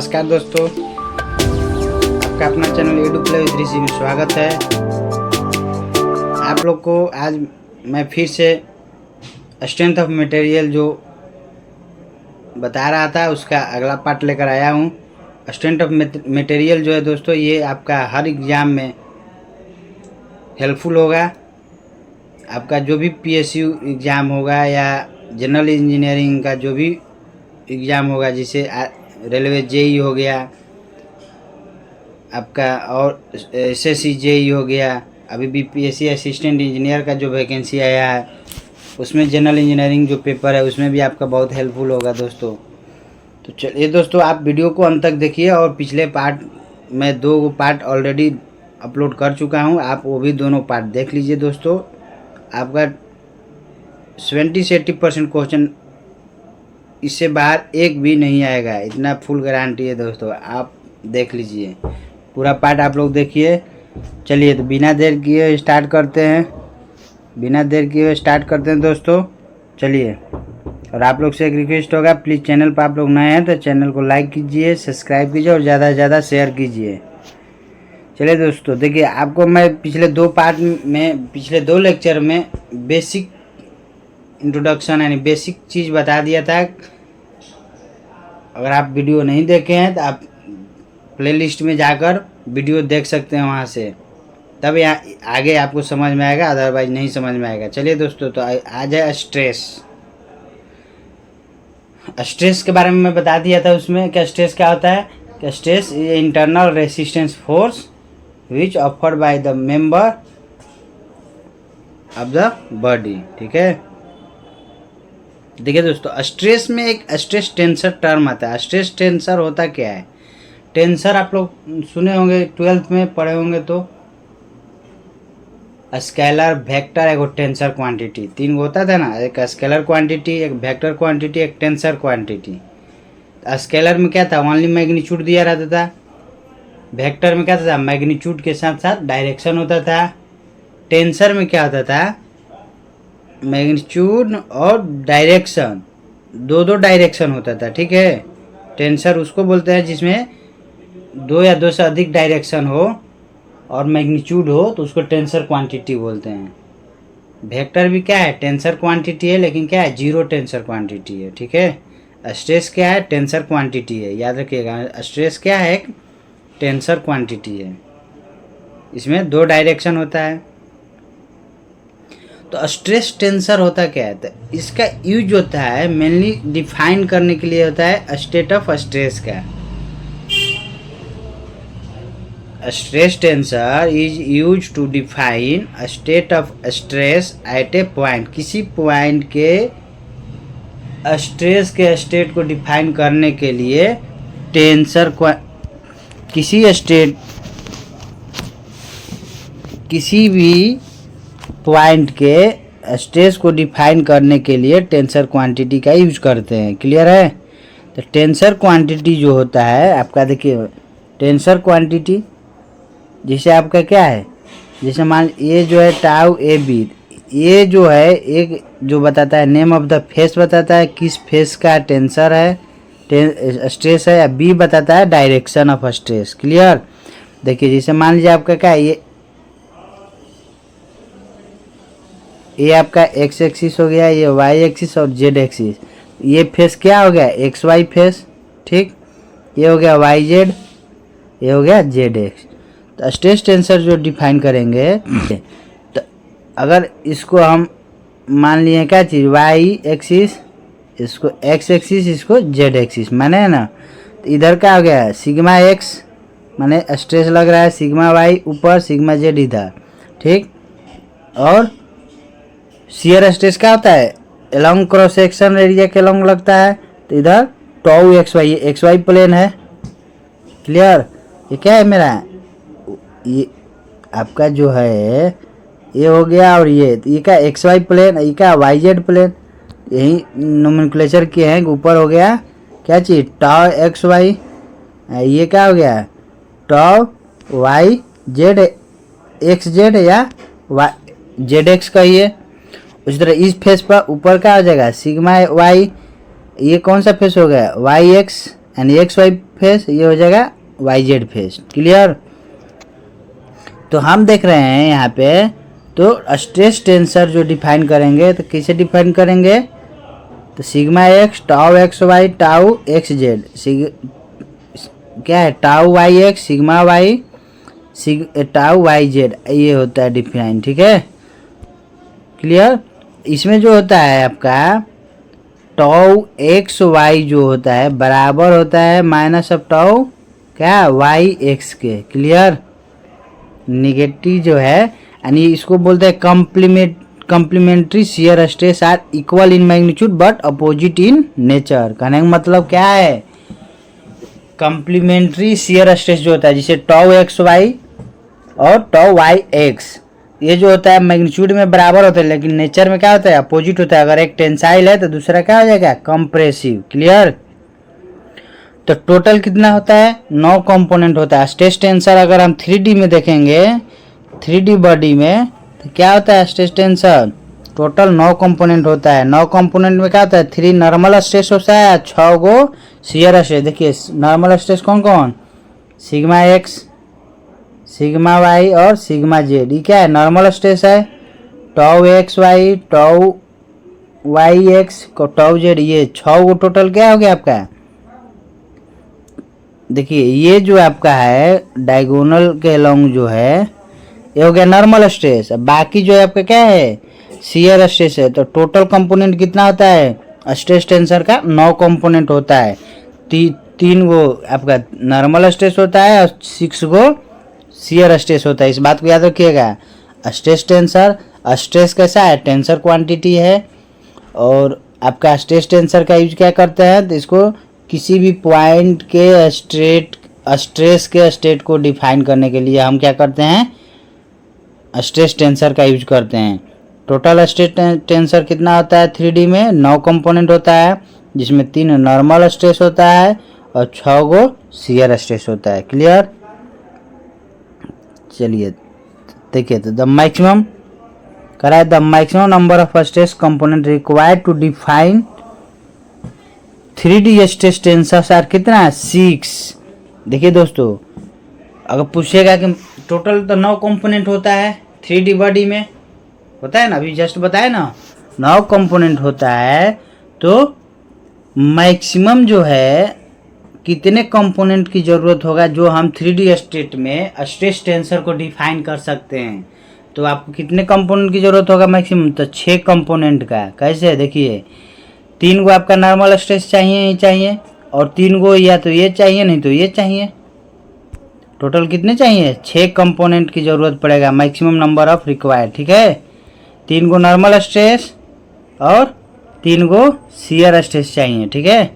नमस्कार दोस्तों, आपका अपना चैनल एडू प्ले विद ऋषि में स्वागत है। आप लोग को आज मैं फिर से स्ट्रेंथ ऑफ मटेरियल जो बता रहा था उसका अगला पार्ट लेकर आया हूँ। स्ट्रेंथ ऑफ मटेरियल जो है दोस्तों, ये आपका हर एग्ज़ाम में हेल्पफुल होगा। आपका जो भी पीएसयू एग्ज़ाम होगा या जनरल इंजीनियरिंग का जो भी एग्ज़ाम होगा, जैसे रेलवे जेई हो गया आपका, और एसएससी जेई हो गया, अभी बीपीएससी असिस्टेंट इंजीनियर का जो वैकेंसी आया है उसमें जनरल इंजीनियरिंग जो पेपर है उसमें भी आपका बहुत हेल्पफुल होगा दोस्तों। तो चलिए दोस्तों, आप वीडियो को अंत तक देखिए। और पिछले पार्ट में 2 पार्ट ऑलरेडी अपलोड कर चुका हूं, आप वो भी दोनों पार्ट देख लीजिए दोस्तों। आपका 70 से 80% क्वेश्चन इससे बाहर एक भी नहीं आएगा, इतना फुल गारंटी है दोस्तों। आप देख लीजिए, पूरा पार्ट आप लोग देखिए। चलिए तो बिना देर किए स्टार्ट करते हैं दोस्तों। चलिए, और आप लोग से एक रिक्वेस्ट होगा, प्लीज़ चैनल पर आप लोग नए हैं तो चैनल को लाइक कीजिए, सब्सक्राइब कीजिए और ज़्यादा से ज़्यादा शेयर कीजिए। चलिए दोस्तों, देखिए आपको मैं पिछले 2 लेक्चर में बेसिक इंट्रोडक्शन यानी बेसिक चीज़ बता दिया था। अगर आप वीडियो नहीं देखे हैं तो आप प्लेलिस्ट में जाकर वीडियो देख सकते हैं वहाँ से, तब यहाँ आगे आपको समझ में आएगा, अदरवाइज नहीं समझ में आएगा। चलिए दोस्तों, तो आ जाए स्ट्रेस के बारे में मैं बता दिया था उसमें क्या स्ट्रेस क्या होता है। कि stress is internal resistance force which offered by the member of the body. ठीक है, देखिए दोस्तों, स्ट्रेस में एक स्ट्रेस टेंसर टर्म आता है। स्ट्रेस टेंसर होता क्या है? टेंसर आप लोग सुने होंगे, 12th में पढ़े होंगे तो। स्केलर, वेक्टर, एक टेंसर क्वांटिटी, 3 होता था ना, एक स्केलर क्वांटिटी, एक वेक्टर क्वांटिटी, एक टेंसर क्वांटिटी। स्केलर में क्या था? ओनली मैग्नीट्यूड दिया रहता था। वेक्टर में क्या था? मैग्नीट्यूड के साथ साथ डायरेक्शन होता था। टेंसर में क्या होता था? मैग्नीट्यूड और डायरेक्शन, दो डायरेक्शन होता था। ठीक है, टेंसर उसको बोलते हैं जिसमें 2 या 2 से अधिक डायरेक्शन हो और मैग्नीट्यूड हो तो उसको टेंसर क्वांटिटी बोलते हैं। वेक्टर भी क्या है? टेंसर क्वांटिटी है, लेकिन क्या है? 0 टेंसर क्वांटिटी है। ठीक है, स्ट्रेस क्या है? टेंसर क्वांटिटी है। याद रखिएगा, स्ट्रेस क्या है? एक टेंसर क्वांटिटी है, इसमें 2 डायरेक्शन होता है। तो स्ट्रेस टेंसर होता क्या है? तो इसका यूज होता है मेनली डिफाइन करने के लिए होता है स्टेट ऑफ स्ट्रेस का। Stress tensor is use to define state of stress at a point. किसी पॉइंट के स्ट्रेस के स्टेट को डिफाइन करने के लिए किसी भी पॉइंट के स्ट्रेस को डिफाइन करने के लिए टेंसर क्वांटिटी का यूज करते हैं। क्लियर है? तो टेंसर क्वांटिटी जो होता है आपका, देखिए टेंसर क्वांटिटी जैसे आपका क्या है, जैसे मान ये जो है टाउ ए बी, ये जो है एक जो बताता है नेम ऑफ द फेस, बताता है किस फेस का टेंसर है, स्ट्रेस है, या बी बताता है डायरेक्शन ऑफ स्ट्रेस। क्लियर? देखिए जैसे मान लीजिए आपका क्या है, ये आपका एक्स एक्सिस हो गया, ये वाई एक्सिस और जेड एक्सिस। ये फेस क्या हो गया? X Y face. ठीक, ये हो गया वाई जेड, ये हो गया जेड एक्स। तो स्ट्रेस टेंसर जो डिफाइन करेंगे, तो अगर इसको हम मान लिए क्या चीज़, वाई एक्सिस, इसको एक्स एक्सिस, इसको जेड एक्सिस माने है ना, तो इधर क्या हो गया? सिग्मा एक्स माने स्ट्रेस लग रहा है, सिग्मा वाई ऊपर, सिग्मा जेड इधर। ठीक, और शियर स्ट्रेस क्या होता है? एलोंग क्रॉस सेक्शन एरिया के एलोंग लगता है, तो इधर tau x y, x y plane है। क्लियर? ये क्या है मेरा? ये आपका जो है ये हो गया, और ये क्या एक्स वाई प्लेन, ये क्या वाई जेड प्लेन। यही नोमेनक्लेचर किए हैं। ऊपर हो गया क्या चीज़? टॉ एक्स वाई, ये क्या हो गया? टॉ वाई जेड एक्स जेड या वाई जेड एक्स कहिए। उसी तरह इस फेस पर ऊपर क्या हो जाएगा? सिग्मा वाई, ये कौन सा फेस हो गया? वाई एक्स यानी एक्स वाई फेस, ये हो जाएगा वाई जेड फेस। क्लियर। तो हम देख रहे हैं यहाँ पे, तो स्ट्रेस टेंसर जो डिफाइन करेंगे तो कैसे डिफाइन करेंगे, तो sigma X tau X Y tau X Z, क्या है tau Y X sigma Y tau Y Z, ये होता है डिफाइन। ठीक है, क्लियर। इसमें जो होता है आपका टाउ एक्स वाई जो होता है बराबर होता है माइनस ऑफ टाउ क्या वाई एक्स के। क्लियर। निगेटिव जो है यानी इसको बोलते हैं complementary shear stress are equal in magnitude but opposite in nature. कहने का मतलब क्या है, कम्प्लीमेंट्री शियर स्ट्रेस जो होता है जिसे टाउ एक्स वाई और टाउ वाई एक्स, ये जो होता है मैग्नीट्यूड में बराबर होता है, लेकिन नेचर में क्या होता है अपोजिट होता है। अगर एक टेंसाइल है तो दूसरा क्या हो जाएगा कंप्रेसिव। क्लियर। तो टोटल कितना होता है 9 कंपोनेंट होता है। स्ट्रेस टेंसर अगर हम 3D में देखेंगे, 3D बॉडी में, तो क्या होता है स्ट्रेस टेंसर टोटल 9 कंपोनेंट होता है। 9 कंपोनेंट में क्या होता है 3 नॉर्मल स्ट्रेस होता है, 6 गो शियर स्ट्रेस। देखिए नॉर्मल स्ट्रेस कौन कौन, सिग्मा एक्स सिग्मा वाई और सिग्मा जेड, ये क्या है नॉर्मल स्ट्रेस है। Tau X Y tau Y X tau Z, ये 6 गो टोटल क्या हो गया आपका। देखिए ये जो आपका है डायगोनल के अलोंग जो है ये हो गया नॉर्मल स्ट्रेस, बाकी जो है आपका क्या है शियर स्ट्रेस है। तो टोटल कंपोनेंट कितना होता है स्ट्रेस टेंसर का 9 कंपोनेंट होता है। 3 गो आपका नॉर्मल स्ट्रेस होता है और 6 गो शियर स्ट्रेस होता है। इस बात को याद रखिएगा। स्ट्रेस टेंसर, स्ट्रेस कैसा है टेंसर क्वांटिटी है, और आपका स्ट्रेस टेंसर का यूज क्या करते हैं, तो इसको किसी भी पॉइंट के स्ट्रेस के स्टेट को डिफाइन करने के लिए हम क्या करते हैं स्ट्रेस टेंसर का यूज करते हैं। टोटल स्ट्रेस टेंसर कितना होता है 3D में 9 कंपोनेंट होता है, जिसमें 3 नॉर्मल स्ट्रेस होता है और 6 गो शियर स्ट्रेस होता है। क्लियर। चलिए देखिए, तो द मैक्सिमम कराए the maximum number of stress component required to define 3D stress tensor are कितना 6। देखिए दोस्तों, अगर पूछेगा कि टोटल तो 9 कंपोनेंट होता है 3D बॉडी में, होता है ना, अभी जस्ट बताया ना 9 कंपोनेंट होता है, तो मैक्सिमम जो है कितने कंपोनेंट की ज़रूरत होगा जो हम 3D स्टेट में स्ट्रेस टेंसर को डिफाइन कर सकते हैं। तो आपको कितने कंपोनेंट की ज़रूरत होगा मैक्सिमम, तो 6 कंपोनेंट का। कैसे, देखिए 3 गो आपका नॉर्मल स्ट्रेस चाहिए ही चाहिए, और 3 गो या तो ये चाहिए नहीं तो ये चाहिए। टोटल कितने चाहिए 6 कंपोनेंट की ज़रूरत पड़ेगा, मैक्सिमम नंबर ऑफ रिक्वायर्ड। ठीक है, 3 गो नॉर्मल स्ट्रेस और 3 गो शियर स्ट्रेस चाहिए। ठीक है,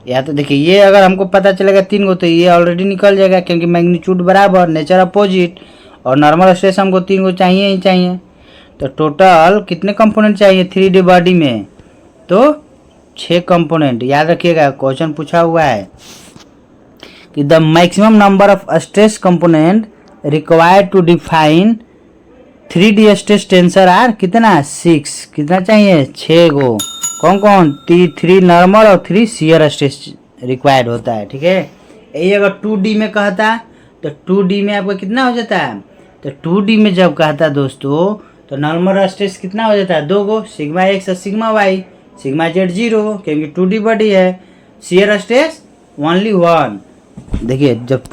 या तो देखिए ये अगर हमको पता चलेगा 3 गो तो ये ऑलरेडी निकल जाएगा, क्योंकि मैग्नीट्यूड बराबर नेचर अपोजिट, और नॉर्मल स्ट्रेस हमको 3 गो चाहिए ही चाहिए। तो टोटल कितने कंपोनेंट चाहिए 3D बॉडी में, तो 6 कंपोनेंट। याद रखिएगा क्वेश्चन पूछा हुआ है कि the maximum number of stress component required to define 3D stress tensor are कितना 6। कितना चाहिए 6 गो। कौन कौन 3 नॉर्मल और 3 शियर स्ट्रेस रिक्वायर्ड होता है। ठीक है, यही अगर 2D में कहता तो 2D में आपका कितना हो जाता है, तो 2D में जब कहता दोस्तों तो नॉर्मल स्ट्रेस कितना हो जाता है 2 गो, सिग्मा एक्स और सिग्मा वाई, सिग्मा जेड 0, क्योंकि 2D बॉडी है। Shear stress only 1। देखिए जब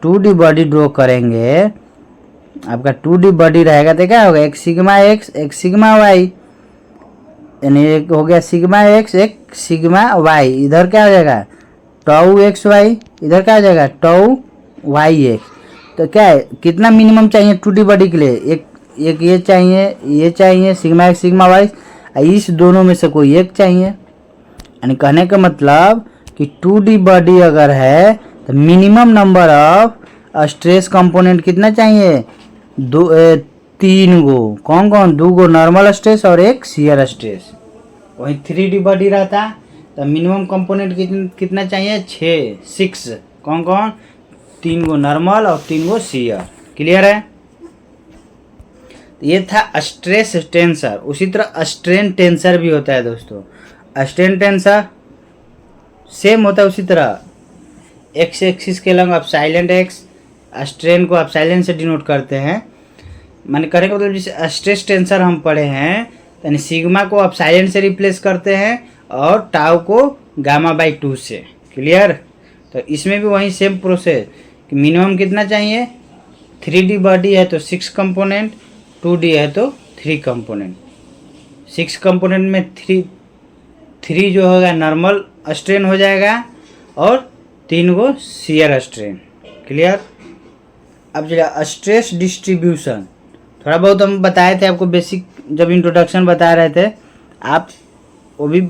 2D बॉडी ड्रॉ करेंगे, आपका 2D बॉडी रहेगा तो क्या होगा, एक सिग्मा एक्स एक सिग्मा वाई, यानी एक हो गया सिग्मा एक्स एक सिग्मा वाई। इधर क्या हो जाएगा टाउ एक्स वाई, इधर क्या हो जाएगा टाउ वाई एक्स। तो क्या है कितना मिनिमम चाहिए 2D बॉडी के लिए, एक ये चाहिए सिग्मा एक्स सिग्मा वाई, इस दोनों में से कोई एक चाहिए। यानी कहने का मतलब कि 2D बॉडी अगर है तो minimum number of stress component कितना चाहिए 3 गो। कौन कौन 2 गो नॉर्मल स्ट्रेस और एक शियर स्ट्रेस। वहीं 3D बॉडी रहता तो मिनिमम कंपोनेंट कितना चाहिए 6। कौन कौन 3 गो नॉर्मल और 3 गो शियर। क्लियर है, ये था स्ट्रेस टेंसर। उसी तरह स्ट्रेन टेंसर भी होता है दोस्तों। स्ट्रेन टेंसर सेम होता है उसी तरह। एक्स एक्सिस के अलग आप साइलेंट एक्स, स्ट्रेन को आप साइलेंट से डिनोट करते हैं। माने करें मतलब जैसे स्ट्रेस टेंसर हम पढ़े हैं, यानी सिग्मा को आप साइलेंट से रिप्लेस करते हैं और टाउ को गामा बाई 2 से। क्लियर। तो इसमें भी वही सेम प्रोसेस कि मिनिमम कितना चाहिए, 3D बॉडी है तो 6 कंपोनेंट, 2D है तो 3 कंपोनेंट। 6 कंपोनेंट में 3 जो होगा नॉर्मल स्ट्रेन हो जाएगा और 3 को शियर स्ट्रेन। क्लियर। अब चलिए स्ट्रेस डिस्ट्रीब्यूशन थोड़ा बहुत हम बताए थे आपको, बेसिक जब इंट्रोडक्शन बता रहे थे आप, वो भी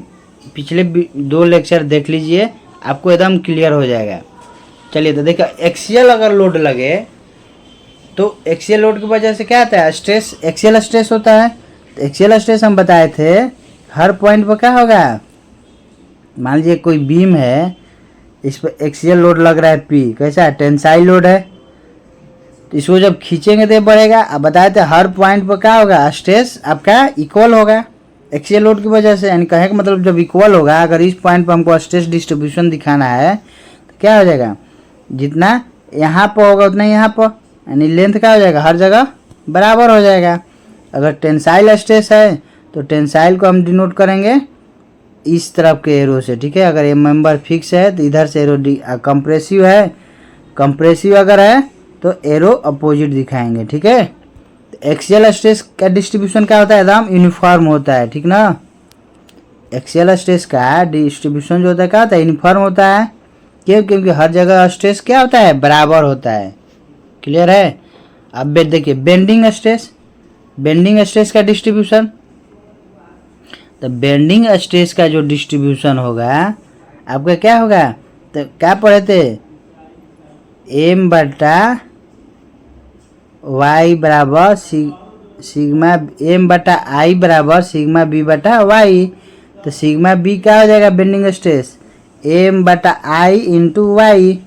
पिछले 2 लेक्चर देख लीजिए, आपको एकदम क्लियर हो जाएगा। चलिए तो देखिए, एक्सियल अगर लोड लगे तो एक्सियल लोड की वजह से क्या आता है, स्ट्रेस, एक्सियल स्ट्रेस होता है। तो एक्सियल स्ट्रेस हम बताए थे हर पॉइंट पर क्या होगा, मान लीजिए कोई बीम है, इस पर एक्सियल लोड लग रहा है P, कैसा है, टेंसाइल लोड है। तो इसको जब खींचेंगे तो बढ़ेगा। अब बताए थे हर पॉइंट पर क्या होगा, स्ट्रेस आपका इक्वल होगा एक्सियल लोड की वजह से। यानी कहे का मतलब जब इक्वल होगा, अगर इस पॉइंट पर हमको स्ट्रेस डिस्ट्रीब्यूशन दिखाना है तो क्या हो जाएगा, जितना यहाँ पर होगा उतना यहाँ पर, यानी लेंथ क्या हो जाएगा, हर जगह बराबर हो जाएगा। अगर टेंसाइल स्ट्रेस है तो टेंसाइल को हम डिनोट करेंगे इस तरफ के एरो से। ठीक है। अगर ये मेंबर फिक्स है तो इधर से एरो, कंप्रेसिव है, कंप्रेसिव अगर है तो एरो अपोजिट दिखाएंगे। ठीक है। तो एक्सियल स्ट्रेस का डिस्ट्रीब्यूशन क्या होता है, एकदम यूनिफॉर्म होता है। ठीक ना। एक्सियल स्ट्रेस का डिस्ट्रीब्यूशन जो होता है क्या होता है, यूनिफॉर्म होता है। क्यों, क्योंकि हर जगह स्ट्रेस क्या होता है, बराबर होता है। क्लियर है। अब देखिए बेंडिंग स्ट्रेस, बेंडिंग स्ट्रेस का डिस्ट्रीब्यूशन, तो बेंडिंग स्ट्रेस का जो डिस्ट्रीब्यूशन होगा आपका क्या होगा, तो क्या पढ़े थे, एम बटा वाई बराबर सिग्मा, एम बटा आई बराबर सिग्मा बी बटा वाई। तो सिग्मा बी क्या हो जाएगा, बेंडिंग स्ट्रेस एम बटा आई इंटू वाई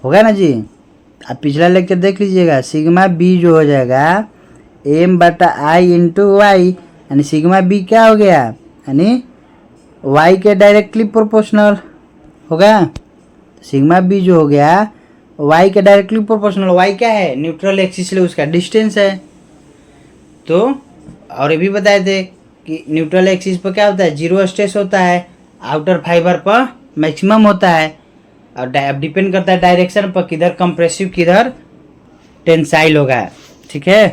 होगा ना जी। आप पिछला लेक्चर देख लीजिएगा, सिग्मा बी जो हो जाएगा एम बटा आई इंटू वाई, यानी सिग्मा बी क्या हो गया, यानी वाई के डायरेक्टली प्रोपोर्शनल होगा। सिग्मा बी जो हो गया वाई के डायरेक्टली प्रोपोर्शनल। वाई क्या है, न्यूट्रल एक्सिस से उसका डिस्टेंस है। तो और ये भी बताए थे कि न्यूट्रल एक्सिस पर क्या होता है, जीरो स्ट्रेस होता है, आउटर फाइबर पर मैक्सिमम होता है। और डिपेंड करता है डायरेक्शन पर, किधर कंप्रेसिव किधर टेंसाइल होगा। ठीक है।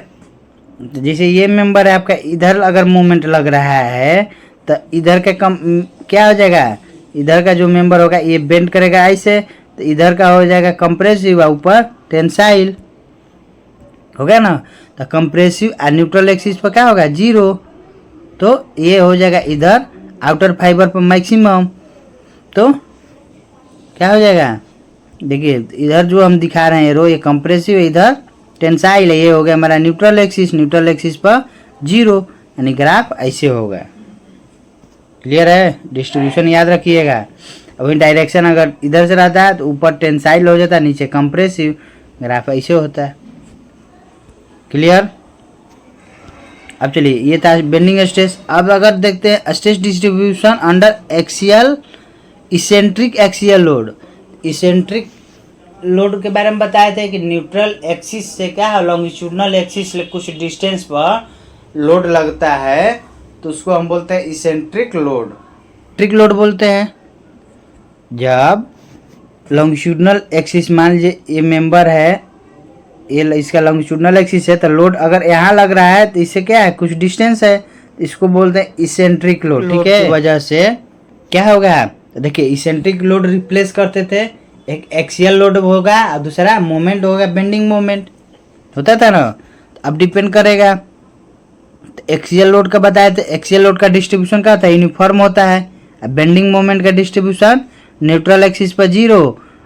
तो जैसे ये मेंबर है आपका, इधर अगर मूवमेंट लग रहा है तो इधर का क्या हो जाएगा, इधर का जो मेंबर होगा ये बेंड करेगा ऐसे, तो इधर का हो जाएगा कंप्रेसिव, ऊपर टेंसाइल होगा ना। तो कंप्रेसिव और न्यूट्रल एक्सिस पर क्या होगा, जीरो। तो ये हो जाएगा इधर आउटर फाइबर पर मैक्सिमम। तो क्या हो जाएगा, देखिए इधर जो हम दिखा रहे हैं एरो, ये कंप्रेसिव है, इधर टेंसाइल है, ये हो गया हमारा न्यूट्रल एक्सिस, न्यूट्रल एक्सिस पर जीरो, यानी ग्राफ ऐसे होगा। क्लियर है। डिस्ट्रीब्यूशन याद रखिएगा। वही डायरेक्शन अगर इधर से रहता है तो ऊपर टेंसाइल हो जाता है, नीचे कंप्रेसिव, ग्राफ ऐसे होता है। क्लियर। अब चलिए ये था बेंडिंग स्ट्रेस। अब अगर देखते हैं stress distribution under axial eccentric axial load. Eccentric load के बारे में बताए थे कि न्यूट्रल एक्सिस से क्या है, लॉन्गिट्यूडनल एक्सिस से कुछ डिस्टेंस पर लोड लगता है, तो उसको हम बोलते हैं इसेंट्रिक लोड। ट्रिक लोड बोलते हैं जब लॉन्गिट्यूडनल एक्सिस, मान लीजिए ये मेंबर है, ये इसका लॉन्गिट्यूडनल एक्सिस है, तो लोड अगर यहाँ लग रहा है तो इससे क्या है, कुछ डिस्टेंस है, तो इसको बोलते हैं इसेंट्रिक लोड। ठीक है। वजह से क्या होगा, तो देखिए इसेंट्रिक लोड रिप्लेस करते थे, एक एक्सियल लोड होगा और दूसरा मोमेंट होगा, बेंडिंग मोमेंट होता था ना। अब डिपेंड करेगा, तो एक्सियल लोड का बताया था, एक्सियल लोड का डिस्ट्रीब्यूशन क्या होता है, यूनिफॉर्म होता है। बेंडिंग मोमेंट का डिस्ट्रीब्यूशन न्यूट्रल एक्सिस पर जीरो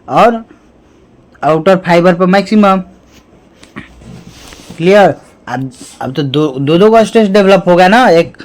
और आउटर फाइबर पर मैक्सिमम। क्लियर। अब तो दो का स्ट्रेस डेवलप होगा ना, एक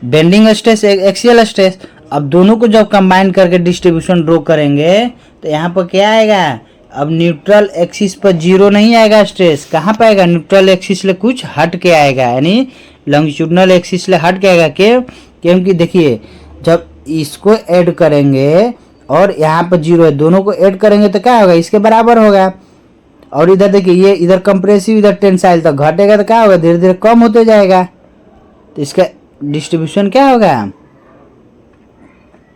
बेंडिंग स्ट्रेस, एक एक्सियल स्ट्रेस। अब दोनों को जब कंबाइन करके डिस्ट्रीब्यूशन ड्रॉ करेंगे तो यहाँ पर क्या आएगा, अब न्यूट्रल एक्सिस पर जीरो नहीं आएगा स्ट्रेस, कहाँ पे आएगा, न्यूट्रल एक्सिस से कुछ हट के आएगा, यानी लॉन्गिट्यूडनल एक्सिस से हट के आएगा। क्योंकि देखिए जब इसको ऐड करेंगे और यहाँ पर 0 है, दोनों को ऐड करेंगे तो क्या होगा, इसके बराबर होगा। और इधर देखिए ये इधर कंप्रेसिव इधर टेंसाइल, तो घटेगा तो क्या होगा, धीरे धीरे कम होते जाएगा। तो इसका डिस्ट्रीब्यूशन क्या होगा,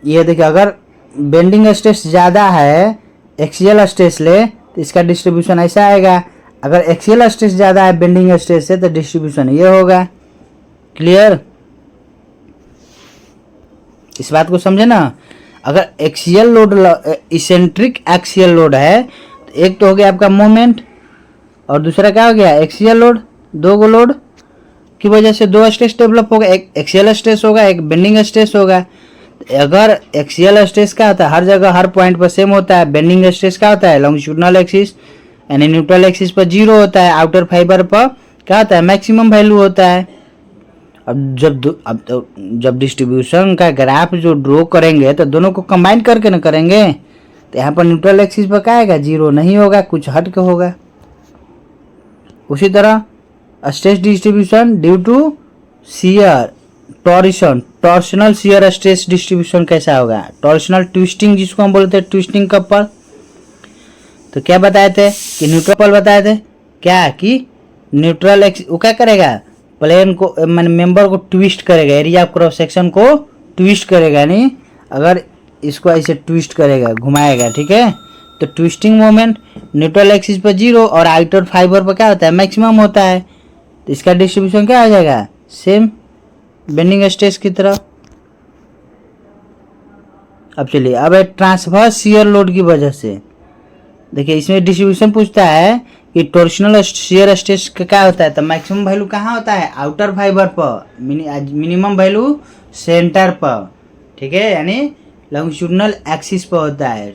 ये देखिए अगर बेंडिंग स्ट्रेस ज़्यादा है, एक्सियल स्ट्रेस ले तो इसका डिस्ट्रीब्यूशन ऐसा आएगा। अगर एक्सियल स्ट्रेस ज़्यादा है बेंडिंग स्ट्रेस से तो डिस्ट्रीब्यूशन ये होगा। क्लियर, इस बात को समझे ना। अगर axial load eccentric axial load है तो एक तो हो गया आपका मोमेंट और दूसरा क्या हो गया एक्सियल लोड। दो गो लोड की वजह से दो स्ट्रेस डेवलप होगा, एक एक्सियल स्ट्रेस होगा एक बेंडिंग स्ट्रेस होगा। अगर एक्सियल स्ट्रेस क्या होता है, हर जगह हर पॉइंट पर सेम होता है। बेंडिंग स्ट्रेस क्या होता है, लॉन्गिट्यूडिनल एक्सिस यानी न्यूट्रल एक्सिस पर 0 होता है, आउटर फाइबर पर क्या होता है मैक्सिमम वैल्यू होता है। अब जब डिस्ट्रीब्यूशन का ग्राफ जो ड्रॉ करेंगे तो दोनों को कंबाइन करके ना करेंगे, तो यहाँ पर न्यूट्रल एक्सिस पर क्या आएगा, 0 नहीं होगा, कुछ हट के होगा। उसी तरह stress distribution due to shear torsional shear stress distribution कैसा होगा, टॉर्शनल ट्विस्टिंग जिसको हम बोलते हैं ट्विस्टिंग कपल। तो क्या बताए थे कि न्यूट्रल कपल बताए थे क्या कि न्यूट्रल एक्सिस वो क्या करेगा, प्लेन को मान मेंबर को ट्विस्ट करेगा, एरिया ऑफ क्रॉस सेक्शन को ट्विस्ट करेगा, यानी अगर इसको ऐसे ट्विस्ट करेगा घुमाएगा, ठीक है। तो ट्विस्टिंग मोमेंट न्यूट्रल एक्सिस पर 0 और आउटर फाइबर पर क्या होता है मैक्सिमम होता है। तो इसका डिस्ट्रीब्यूशन क्या हो जाएगा, सेम बेंडिंग स्ट्रेस की तरह। अब चलिए अब ट्रांसवर्स शियर लोड की वजह से देखिए इसमें डिस्ट्रीब्यूशन पूछता है कि टॉर्शनल शियर स्ट्रेस का क्या होता है, तो मैक्सिमम वैल्यू कहाँ होता है आउटर फाइबर पर, मिनिमम वैल्यू सेंटर पर, ठीक है, यानी लॉन्गिट्यूडिनल एक्सिस पर होता है।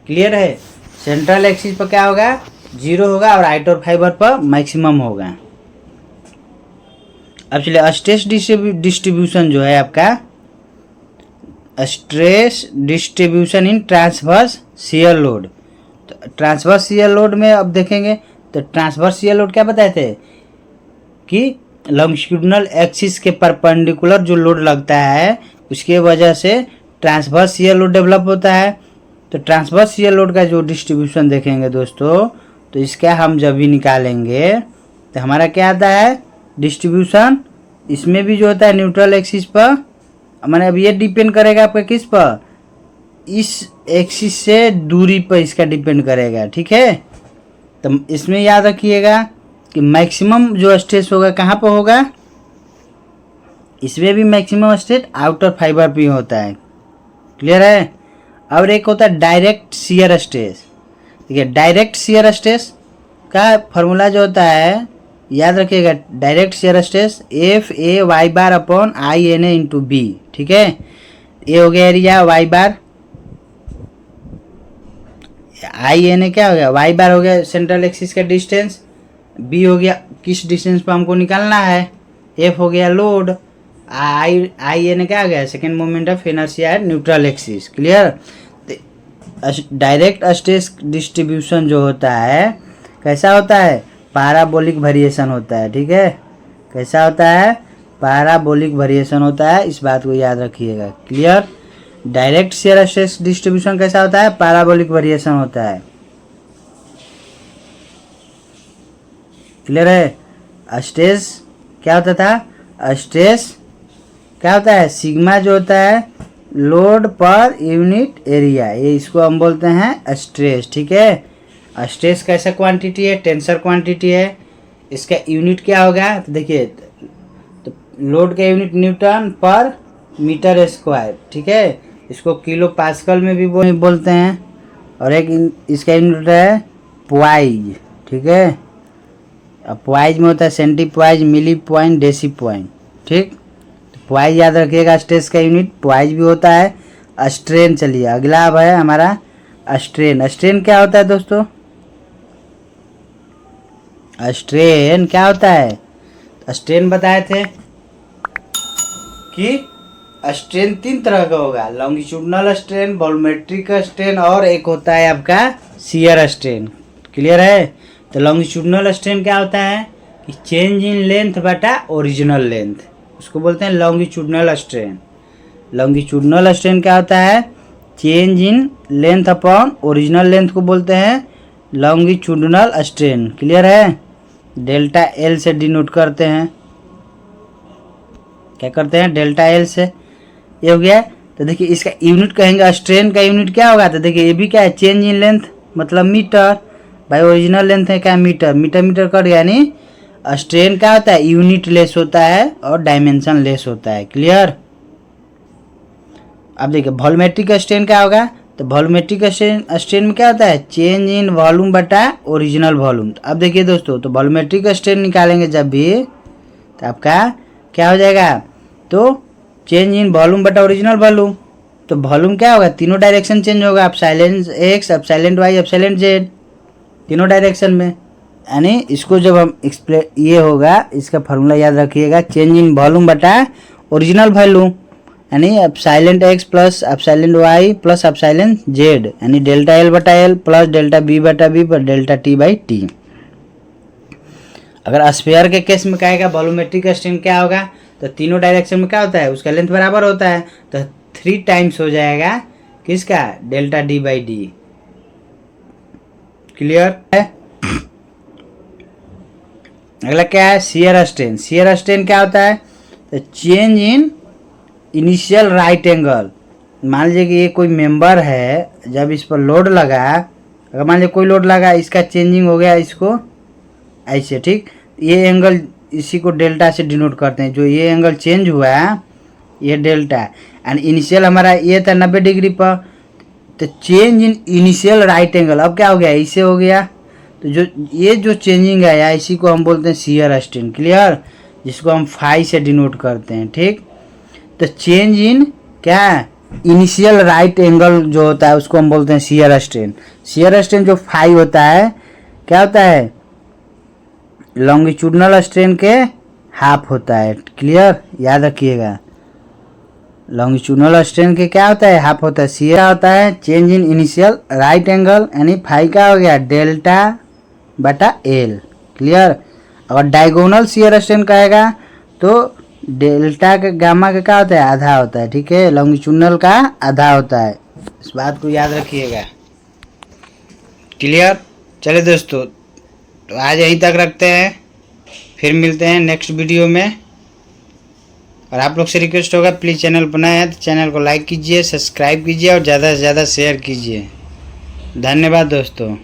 क्लियर है, सेंट्रल एक्सिस पर क्या होगा 0 होगा और आउटर फाइबर पर मैक्सिमम होगा। अब चलिए स्ट्रेस डिस्ट्रीब्यूशन जो है आपका, stress distribution in transverse shear load. तो ट्रांसवर्स शियर लोड में अब देखेंगे तो ट्रांसवर्स शियर लोड क्या बताए थे कि लॉन्गिट्यूडिनल एक्सिस के परपेंडिकुलर जो लोड लगता है उसके वजह से ट्रांसवर्स शियर लोड डेवलप होता है। तो ट्रांसवर्स शियर लोड का जो डिस्ट्रीब्यूशन देखेंगे दोस्तों, तो इसका हम जब भी निकालेंगे तो हमारा क्या आता है डिस्ट्रीब्यूशन, इसमें भी जो होता है न्यूट्रल एक्सिस पर, माने अब ये डिपेंड करेगा आपका किस पर, इस एक्सिस से दूरी पर इसका डिपेंड करेगा, ठीक है। तो इसमें याद रखिएगा कि मैक्सिमम जो स्ट्रेस होगा कहाँ पर होगा, इसमें भी मैक्सिमम स्ट्रेस आउटर फाइबर पे होता है। क्लियर है। और एक होता है डायरेक्ट शियर स्ट्रेस। ठीक है, डायरेक्ट शियर स्ट्रेस का फॉर्मूला जो होता है याद रखिएगा, डायरेक्ट शियर स्ट्रेस FA//INA/B, ठीक है। ए हो गया एरिया, वाई बार, INA क्या हो गया, वाई बार हो गया सेंट्रल एक्सिस का डिस्टेंस, बी हो गया किस डिस्टेंस पर हमको निकालना है, एफ हो गया लोड, INA क्या हो गया second moment of inertia at neutral axis. Clear. Direct stress distribution जो होता है कैसा होता है, पैराबोलिक वेरिएशन होता है, ठीक है। कैसा होता है, पैराबोलिक वेरिएशन होता है, इस बात को याद रखिएगा। Clear. Direct shear stress distribution कैसा होता है, पैराबोलिक वेरिएशन होता है। क्लियर है। स्ट्रेस क्या होता था, स्ट्रेस क्या होता है, सिग्मा जो होता है लोड पर यूनिट एरिया, ये इसको हम बोलते हैं स्ट्रेस, ठीक है। स्ट्रेस कैसा क्वांटिटी है, टेंसर क्वांटिटी है, इसका यूनिट क्या होगा, तो देखिए तो लोड का यूनिट न्यूटन पर मीटर स्क्वायर, ठीक है। इसको किलो पास्कल में भी बोलते हैं, और एक इसका यूनिट है पॉइज, ठीक है। अब पॉइज में होता है सेंटी पॉइज, मिली पॉइंट, डेसी पॉइंट, ठीक। तो पॉइज याद रखिएगा, स्ट्रेस का यूनिट पॉइज भी होता है। स्ट्रेन, चलिए अगला अब है हमारा स्ट्रेन। स्ट्रेन क्या होता है दोस्तों, स्ट्रेन क्या होता है, स्ट्रेन बताए थे कि स्ट्रेन 3 तरह का होगा, लॉन्गिट्यूडिनल स्ट्रेन, वॉल्यूमेट्रिक स्ट्रेन, और एक होता है आपका शियर स्ट्रेन। क्लियर है। तो लॉन्गिट्यूडिनल स्ट्रेन क्या होता है कि चेंज इन लेंथ बटा ओरिजिनल लेंथ, उसको बोलते हैं लॉन्गिट्यूडिनल स्ट्रेन। लॉन्गिट्यूडिनल स्ट्रेन क्या होता है, change in length upon original length को बोलते हैं लॉन्गिट्यूडिनल स्ट्रेन। क्लियर है? डेल्टा एल से डिनोट करते हैं। क्या करते हैं? डेल्टा एल से। ये हो गया। तो देखिए इसका यूनिट कहेंगे, स्ट्रेन का यूनिट क्या होगा? तो देखिए ये भी क्या है? चेंज इन लेंथ, मतलब मीटर। भाई ओरिजिनल लेंथ है क्या? मीटर। मीटर मीटर कट गया, यानी स्ट्रेन क्या होता है? यूनिट लेस होता है और डायमेंशन लेस होता है। क्लियर? अब देखिए वॉल्यूमेट्रिक स्ट्रेन क्या होगा? तो वॉल्यूमेट्रिक स्ट्रेन में क्या होता है? चेंज इन वॉल्यूम बटा ओरिजिनल वॉल्यूम। अब देखिए दोस्तों, तो वॉल्यूमेट्रिक स्ट्रेन निकालेंगे जब भी, तो आपका क्या हो जाएगा? तो चेंज इन वॉल्यूम बटा ओरिजिनल वॉल्यूम। तो वॉल्यूम क्या होगा? तीनों डायरेक्शन चेंज होगा, epsilon X, epsilon Y, epsilon Z, तीनों डायरेक्शन में। यानी इसको जब हम एक्सप्लेन, ये होगा, इसका फार्मूला याद रखिएगा, चेंज इन वॉल्यूम बटा ओरिजिनल वॉल्यूम, यानी epsilon X plus epsilon Y plus epsilon Z, यानी डेल्टा एल बटा एल प्लस डेल्टा बी बटा बी पर डेल्टा टी बाई टी। अगर स्फीयर के केस में कहेगा वॉल्यूमेट्रिक स्ट्रेन क्या होगा? तो तीनों डायरेक्शन में क्या होता है? उसका लेंथ बराबर होता है, तो 3 टाइम्स हो जाएगा किसका? Delta D by D. Clear है? अगला क्या है? Shear strain. शियर स्ट्रेन क्या होता है? तो change in initial right angle. मान लीजिए कि ये कोई मेंबर है, जब इस पर लोड लगा, अगर मान लीजिए कोई लोड लगा, इसका चेंजिंग हो गया इसको ऐसे, ठीक? ये एंगल इसी को डेल्टा से डिनोट करते हैं। जो ये एंगल चेंज हुआ है ये डेल्टा है। एंड इनिशियल हमारा ये था 90 डिग्री पर, तो change in initial right angle अब क्या हो गया? इससे हो गया। तो जो चेंजिंग आया इसी को हम बोलते हैं शियर स्ट्रेन। क्लियर? जिसको हम फाई से डिनोट करते हैं, ठीक? तो चेंज इन क्या? इनिशियल राइट एंगल जो होता है उसको हम बोलते हैं शियर स्ट्रेन। शियर स्ट्रेन जो फाई होता है क्या होता है? लॉन्गिट्यूडिनल स्ट्रेन के हाफ होता है। क्लियर? याद रखिएगा, लॉन्गिट्यूडिनल स्ट्रेन के क्या होता है? हाफ होता है। शियर होता है change in initial right angle, यानी फाई क्या हो गया? डेल्टा बटा एल। क्लियर? अगर डायगोनल शियर स्ट्रेन कहेगा तो डेल्टा के गामा का क्या होता है? आधा होता है। ठीक है? लॉन्गिट्यूडिनल का आधा होता है। इस बात को याद रखिएगा। क्लियर? चलिए दोस्तों, तो आज यहीं तक रखते हैं, फिर मिलते हैं नेक्स्ट वीडियो में। और आप लोग से रिक्वेस्ट होगा, प्लीज़ चैनल बनाए हैं तो चैनल को लाइक कीजिए, सब्सक्राइब कीजिए और ज़्यादा से ज़्यादा शेयर कीजिए। धन्यवाद दोस्तों।